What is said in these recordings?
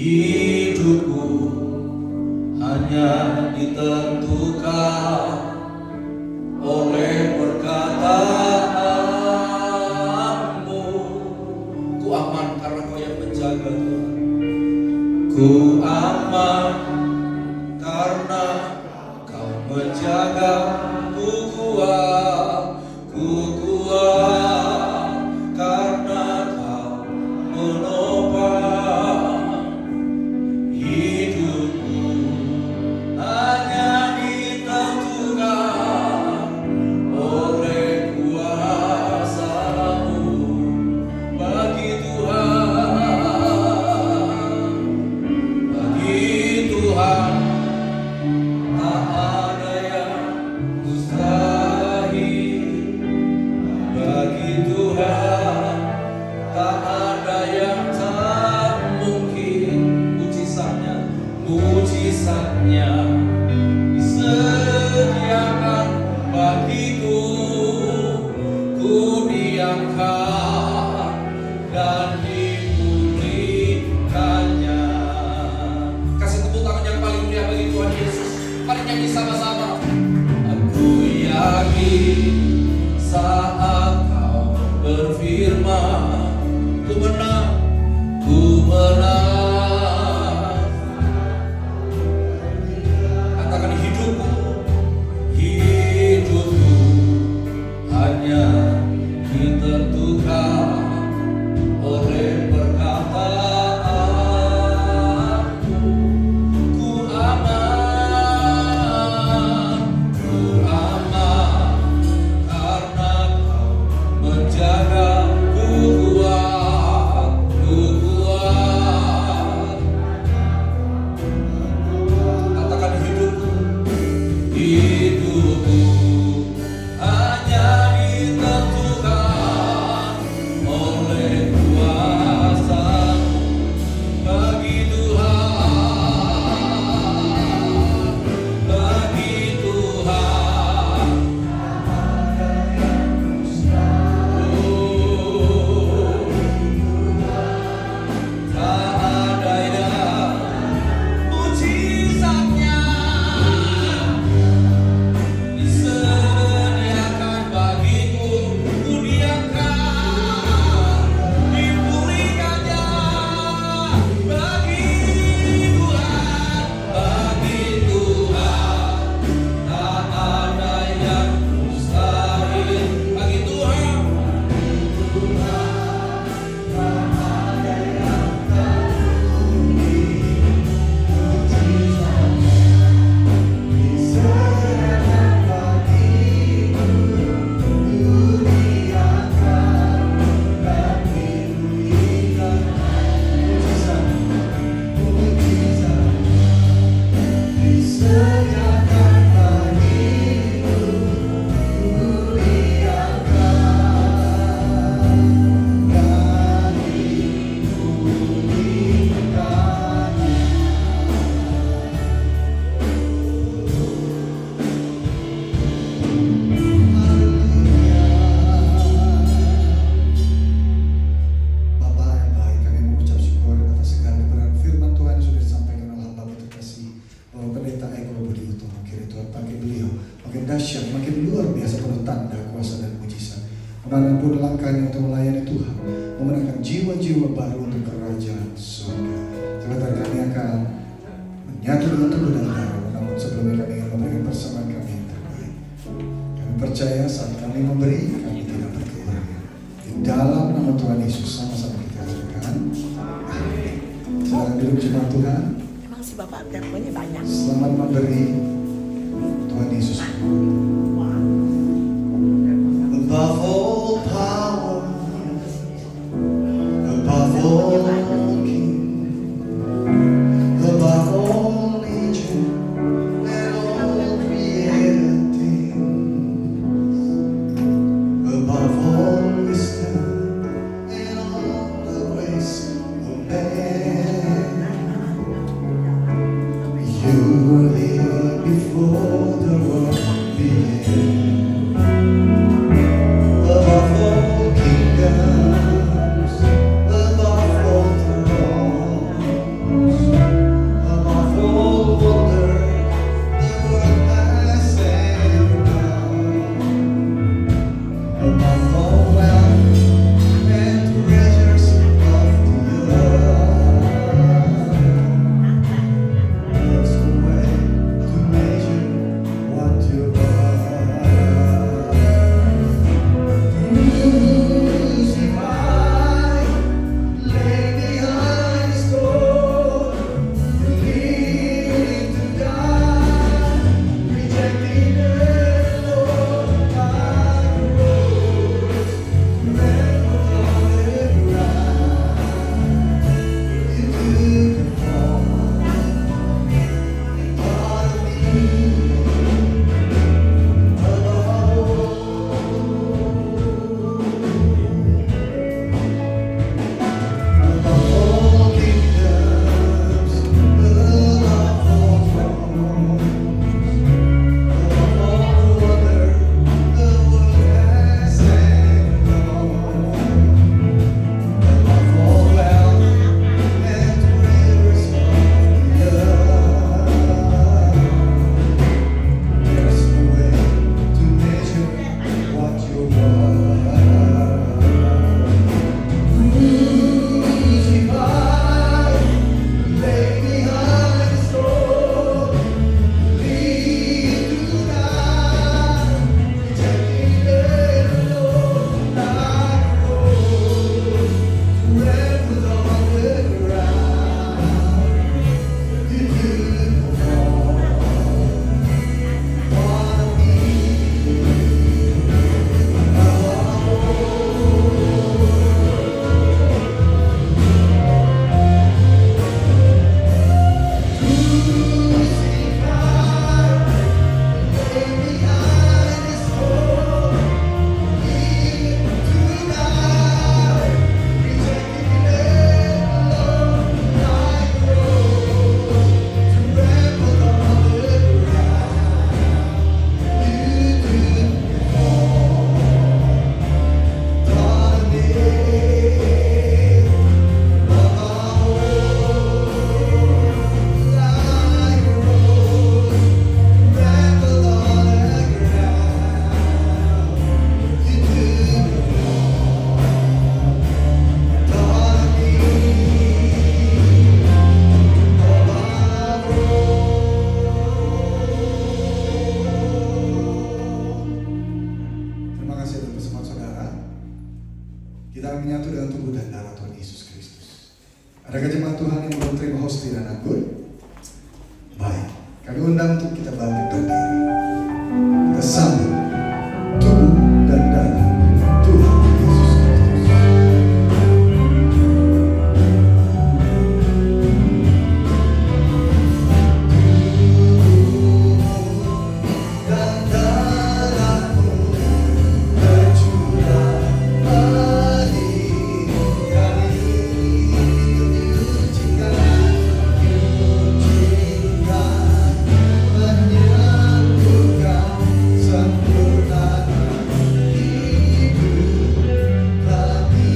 Hidupku hanya ditentukan oleh perkataanmu. Ku aman karena Kau yang menjaga Tuhan. Ku aman karena Kau menjaga. Ku kuat karena Kau menopang hidupku. Hanya ditentukan oleh kuasa-Mu. Bagi Tuhan tak ada yang mustahil. Bagi Tuhan tak ada yang tak mungkin. Mujizatnya disediakan bagiku. Ku diangkat dan dipulihkannya. Kasih tepuk tangan yang paling mulia bagi Tuhan Yesus. Mari nyanyi sama-sama. Aku yakin saat Kau berfirman, ku menang, ku menang. Katakan hidupku hanya ditentukan oleh perkataanmu. Ku aman karena Kau menjaga. Ku kuat. Katakan hidupku hanya ditentukan oleh kuasa-Mu. Bagi Tuhan tak ada yang mujizatnya disediakan bagiku. Ku diangkat, dipulihkannya. Bagi Tuhan tak ada yang mustahil. Bagi Tuhan makin luar biasa penuh tanda, kuasa dan mujizat. Memanapun langkahnya untuk melayani Tuhan, memenangkan jiwa-jiwa baru untuk kerajaan surga. Sebentar kami akan menyatu dengan tubuh dan darah, namun sebelumnya kami ingin memberikan persembahan kami yang terbaik. Kami percaya saat kami memberi, kami tidak berkurang. Di dalam nama Tuhan Yesus sama-sama kita katakan amin. Silakan duduk jemaat Tuhan. Emang si Bapak teleponnya banyak. Selamat memberi. Tuhan Yesus. Above all power, above all king, above all nature and all created things, above all wisdom and all the ways of man, you were there before the world began. dan anggur? Baik, kami undang untuk kita bangkit berdiri. Kita sambut tubuh dan darah Tuhan Yesus Kristus. Dan darahmu tercurah bagi kami, menyembuhkan sempurnakan hidup kami.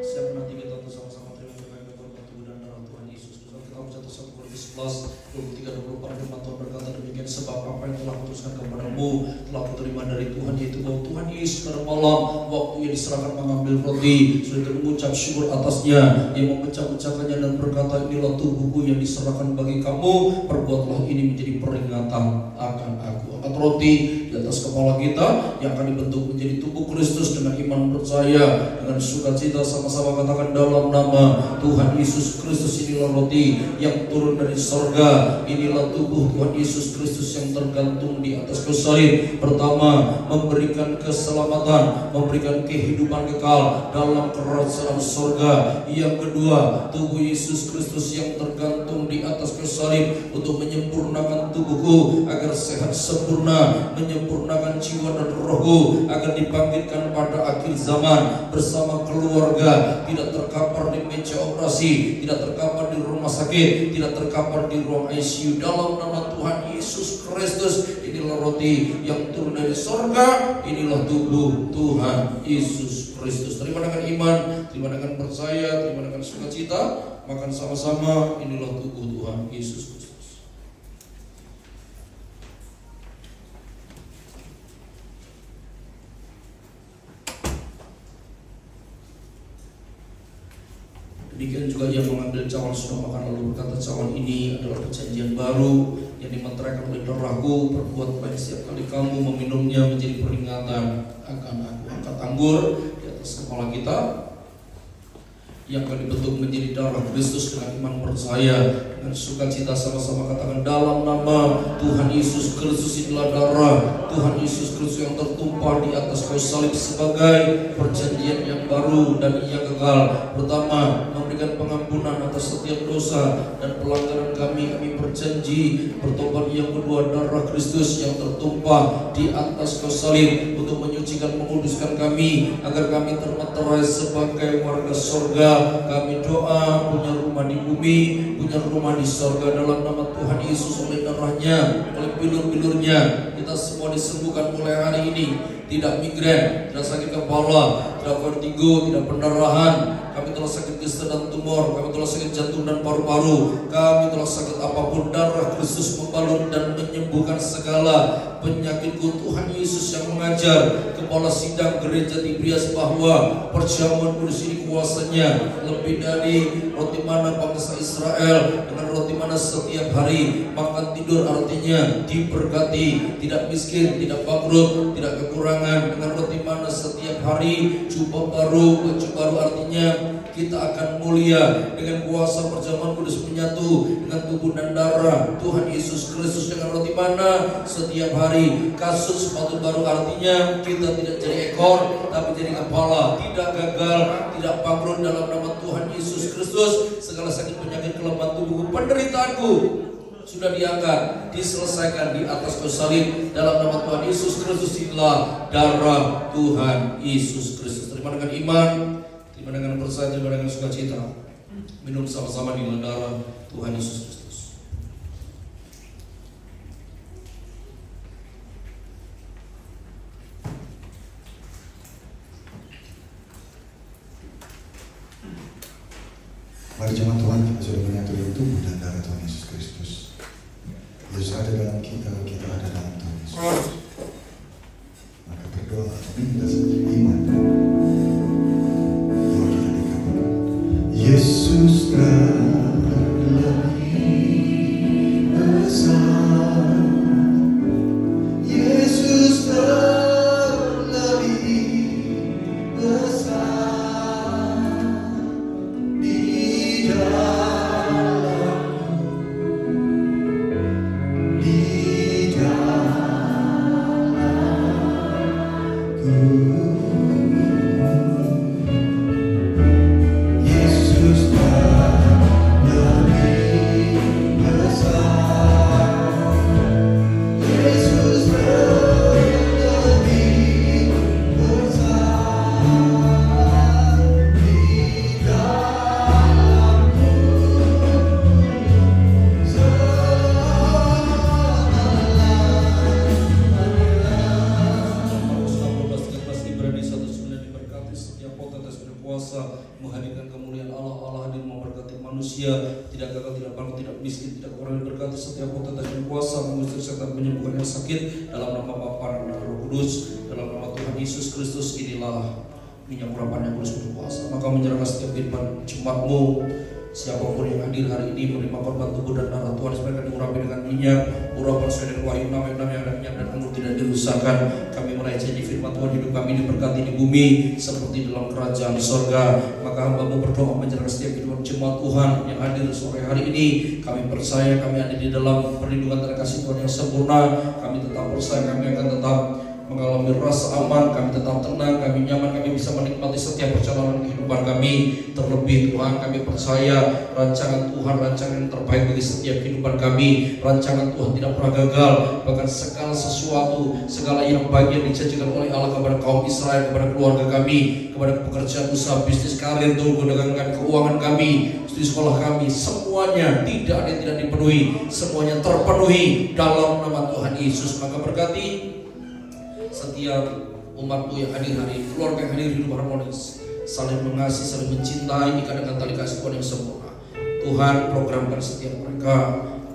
Siapa nanti kita bersama-sama terima kasih kepada tubuh dan darah Tuhan Yesus. Kita baca 1 Korintus 11 23-24 firman Tuhan berkata demikian, sebab apa yang telah kuteruskan kepadamu telah kuterima dari Tuhan, yaitu bahwa Tuhan Yesus pada malam waktu ia diserahkan mengambil roti, sudah mengucap syukur atasnya, ia memecah-mecahkannya dan berkata, inilah tubuhku yang diserahkan bagi kamu, perbuatlah ini menjadi peringatan akan aku. Angkat roti di atas kepala kita yang akan dibentuk menjadi tubuh Kristus dengan iman percaya, dengan sukacita sama-sama katakan dalam nama Tuhan Yesus Kristus, inilah roti yang turun dari sorga, inilah tubuh Tuhan Yesus Kristus yang tergantung di atas kayu salib. Pertama, memberikan keselamatan, memberikan kehidupan kekal dalam kerajaan sorga. Yang kedua, tubuh Yesus Kristus yang tergantung di atas kayu salib untuk menyempurnakan tubuhku agar sehat sempurna, menyempurnakan jiwa dan rohku agar dibangkitkan pada akhir zaman bersama keluarga, tidak terkapar di meja operasi, tidak terkapar di rumah sakit, tidak terkapar di ruang ICU. Dalam nama Tuhan Yesus Kristus, inilah roti yang turun dari sorga, inilah tubuh Tuhan Yesus Kristus. Terima dengan iman, terima dengan percaya, terima dengan sukacita, makan sama-sama, inilah tubuh Tuhan Yesus Kristus. Demikian juga yang mengambil cawan sudah makan lalu berkata, cawan ini adalah perjanjian baru yang dimeteraikan oleh darahku, perbuat baik setiap kali kamu meminumnya menjadi peringatan akan aku. Angkat anggur di atas kepala kita yang akan dibentuk menjadi darah Kristus dengan iman percaya, dengan sukacita sama-sama katakan dalam nama Tuhan Yesus Kristus, inilah darah Tuhan Yesus Kristus yang tertumpah di atas kayu salib sebagai perjanjian yang baru dan yang kekal. Pertama, memberikan pengampunan atas setiap dosa dan pelanggaran kami berjanji bertobat. Yang kedua, darah Kristus yang tertumpah di atas kayu salib untuk menyucikan, menguduskan kami agar kami termeterai sebagai warga surga. Kami doa punya rumah di bumi, punya rumah di surga dalam nama Tuhan Yesus. Oleh darahnya, oleh bilur-bilurnya kita semua disembuhkan mulai hari ini. Tidak migrain, tidak sakit kepala, tidak vertigo, tidak pendarahan. Kami telah sakit gesta dan tumor, kami telah sakit jantung dan paru-paru, kami telah sakit apapun, darah Kristus membalut dan menyembuhkan segala penyakitku. Tuhan Yesus yang mengajar kepala sidang gereja Tibrias bahwa perjamuan kudus ini kuasanya lebih dari roti mana bangsa Israel, dengan roti mana setiap hari makan tidur, artinya diberkati, tidak miskin, tidak bangkrut, tidak kekurangan. Dengan roti mana setiap hari jubah baru, baju baru, artinya kita akan mulia dengan kuasa perjamuan kudus menyatu dengan tubuh dan darah Tuhan Yesus Kristus. Dengan roti mana setiap hari kasut sepatu baru, artinya kita tidak jadi ekor tapi jadi kepala, tidak gagal, tidak bangkrut dalam nama Tuhan Yesus Kristus. Segala sakit penyakit kelemahan tubuhku, penderitaanku sudah diangkat, diselesaikan di atas kayu salib dalam nama Tuhan Yesus Kristus. Inilah darah Tuhan Yesus Kristus. Terima dengan iman, terima dengan percaya, terima dengan sukacita. Minum sama-sama di darah Tuhan Yesus Kristus. Mari jemaat Tuhan, kita sudah menyatu dengan tubuh dan darah Tuhan Yesus Kristus. Yesus ada dalam kita, kita ada dalam Tuhan Yesus. Maka berdoa, minta saja iman. Doa kita dikabulkan. Yesus lebih besar, Yesus lebih besar. manusia, tidak gagal, tidak bangkrut, tidak miskin, tidak kekurangan, berkati setiap kota dan kuasa mengusir setan, menyembuhkan yang sakit, dalam nama Bapa dan Roh Kudus, dalam nama Tuhan Yesus Kristus. Inilah minyak urapan yang kudus berkuasa. Maka menyerahkan setiap firman jemaat-Mu, siapapun yang hadir hari ini menerima korban tubuh dan darah Tuhan, mereka diurapi dengan minyak, urapan sesuai dengan wahyu 6 yang ada minyak dan anggur tidak dirusakkan. Kami meraih janji firman Tuhan, hidup kami diberkati di bumi seperti dalam kerajaan sorga. Maka hamba-Mu berdoa menyerahkan setiap kehidupan jemaat Tuhan yang hadir sore hari ini. Kami percaya kami ada di dalam perlindungan dan kasih Tuhan yang sempurna. Kami tetap percaya kami akan tetap mengalami rasa aman, kami tetap tenang, kami nyaman, kami bisa menikmati setiap perjalanan kehidupan kami. Terlebih Tuhan, kami percaya rancangan Tuhan, rancangan yang terbaik bagi setiap kehidupan kami. Rancangan Tuhan tidak pernah gagal, bahkan segala sesuatu, segala yang baik yang dijanjikan oleh Allah kepada kaum Israel, kepada keluarga kami, kepada pekerjaan, usaha, bisnis, karir, tunggu dagangan kami, keuangan kami, studi sekolah kami, semuanya tidak ada yang tidak dipenuhi, semuanya terpenuhi dalam nama Tuhan Yesus. Maka berkati setiap umat-Mu yang hadir hari ini, keluarga yang hadir hidup harmonis, saling mengasihi, saling mencintai, ikat dengan tali kasih Tuhan yang sempurna. Tuhan programkan setiap mereka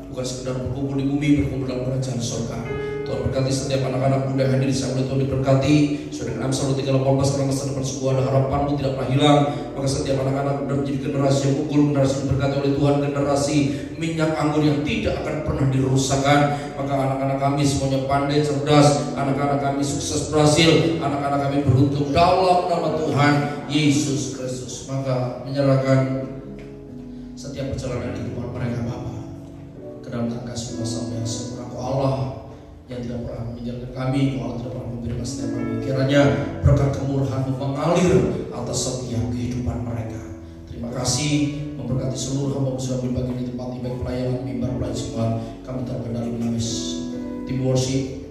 bukan sekedar berkumpul di bumi, berkumpul dalam kerajaan surga. Tuhan berkati setiap anak-anak muda yang hadir di sana, Tuhan diberkati. Sesuai dengan Amsal 3:18, karena masa depan sebuah ada harapan-Mu tidak pernah hilang. Maka setiap anak-anak muda menjadi generasi yang unggul, generasi yang diberkati oleh Tuhan, generasi minyak anggur yang tidak akan pernah dirusakkan. Maka anak-anak kami semuanya pandai, cerdas, anak-anak kami sukses, berhasil, anak-anak kami beruntung dalam nama Tuhan Yesus Kristus. Maka menyerahkan setiap perjalanan kehidupan mereka Bapa ke dalam tangan kasih kuasa yang sempurna Kau Allah yang tidak pernah meninggalkan kami, Kau Allah tidak pernah memberikan setiap kami. Kiranya berkat kemurahan-Mu mengalir atas setiap kehidupan mereka. Terima kasih, memberkati seluruh hamba-Mu sudah berbagi di tempat baik pelayanan mimbar pelayan semua. Kami terkendali menangis tim worship,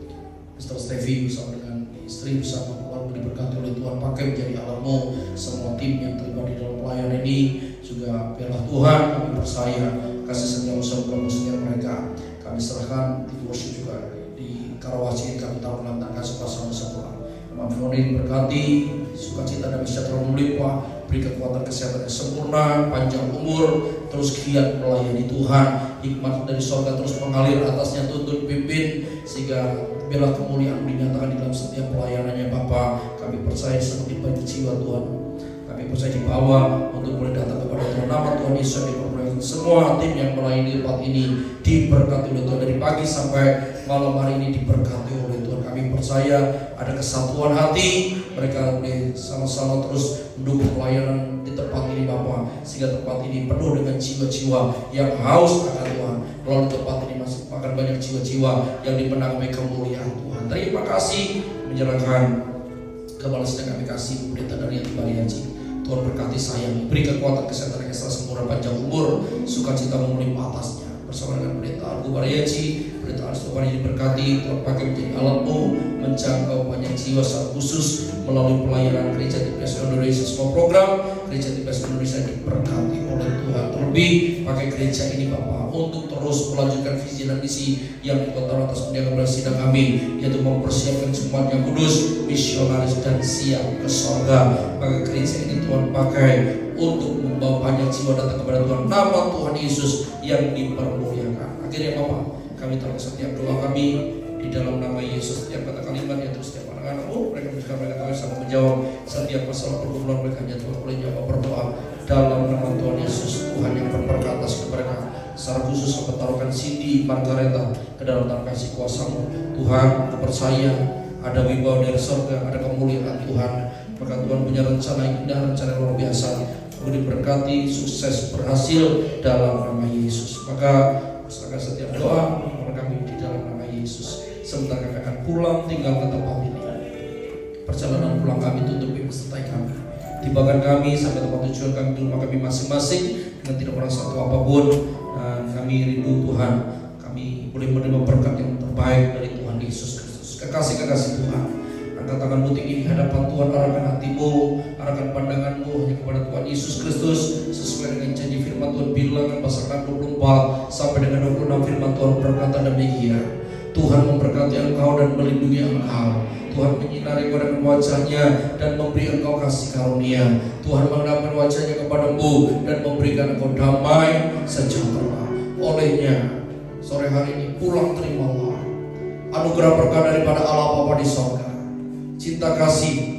Mr. Stevie bersama dengan istri bersama keluarga diberkati oleh Tuhan, pakai menjadi alat-Mu. Semua tim yang terlibat di dalam pelayanan ini juga biarlah Tuhan kami percaya kasih setia-Mu sempurna setiap mereka. Kami serahkan tim worship juga di Karawaci, kami tahu dalam tangan kuasa-Mu sempurna. Mamfoni berkati, sukacita dan sejahtera melimpah, beri kekuatan kesehatan yang sempurna, panjang umur, terus giat melayani Tuhan, hikmat dari surga terus mengalir atasnya, tuntun pimpin, sehingga biarlah kemuliaan dinyatakan di dalam setiap pelayanannya Bapa. Kami percaya seperti banyak jiwa Tuhan, kami percaya dibawa untuk boleh datang kepada Tuhan. Nama Tuhan Yesus dipermuliakan. Semua tim yang melayani tempat ini diberkati oleh Tuhan, dari pagi sampai malam hari ini diberkati oleh Tuhan. Kami percaya ada kesatuan hati, mereka boleh sama-sama terus mendukung pelayanan di tempat ini Bapa, sehingga tempat ini penuh dengan jiwa-jiwa yang haus akan Tuhan. Melalui tempat ini masih akan banyak jiwa-jiwa yang dimenangkan kemuliaan Tuhan. Terima kasih, menyerahkan kepala sedang kami kasih pendeta dari Bali Haji. Tuhan berkati saya, beri kekuatan kesehatan yang ekstra sempurna, panjang umur, sukacita melimpah atasnya. Bersama dengan pendeta Argo Bariaji, pendeta Aristopan yang diberkati, Tuhan pakai menjadi alat-Mu menjangkau banyak jiwa secara khusus melalui pelayanan Gereja TPS Indonesia. Semua program Gereja TPS Indonesia diberkati oleh Tuhan. Terlebih pakai gereja ini Bapak untuk terus melanjutkan visi dan misi yang dikatakan atas penjagaan sidang kami, yaitu mempersiapkan jemaat yang kudus, misionaris dan siap ke surga. Maka gereja ini Tuhan pakai untuk membawa banyak jiwa datang kepada Tuhan. Nama Tuhan Yesus yang dipermuliakan. Akhirnya Bapak, kami taruh setiap doa kami di dalam nama Yesus. Setiap kata kalimat yang terus setiap anak-anak-Mu, mereka juga mereka tahu sama menjawab setiap masalah pergumulan mereka, hanya Tuhan boleh jawab berdoa dalam nama Tuhan Yesus. Tuhan yang berkata kepada mereka secara khusus mempertaruhkan Cindy Margareta ke dalam tangan kasih kuasa-Mu. Tuhan, aku percaya ada wibawa dari surga, ada kemuliaan Tuhan. Maka Tuhan punya rencana yang indah, rencana yang luar biasa. Aku diberkati, sukses, berhasil dalam nama Yesus. Maka serahkan setiap doa kami di dalam nama Yesus. Sebentar kami akan pulang tinggal ke tempat ini. Perjalanan pulang kami tutup sertai kami. Tibakan kami sampai tempat tujuan kami di rumah kami masing-masing dengan tidak merasa satu apapun. Dan kami rindu Tuhan, kami boleh menerima berkat yang terbaik dari Tuhan Yesus Kristus. Kekasih-kekasih Tuhan, angkat tangan-Mu tinggi di hadapan Tuhan, arahkan hati-Mu, arahkan pandangan-Mu hanya kepada Tuhan Yesus Kristus, sesuai dengan janji firman Tuhan Bilangan pasal 24 sampai dengan 26. Firman Tuhan berkata demikian, Tuhan memberkati engkau dan melindungi engkau, Tuhan menyinari menyinari engkau dengan wajahnya dan memberi engkau kasih karunia. Tuhan menghadapkan wajahnya kepadamu dan memberikan engkau damai sejahtera. Olehnya sore hari ini pulang terimalah anugerah berkah daripada Allah Bapa di sorga, cinta kasih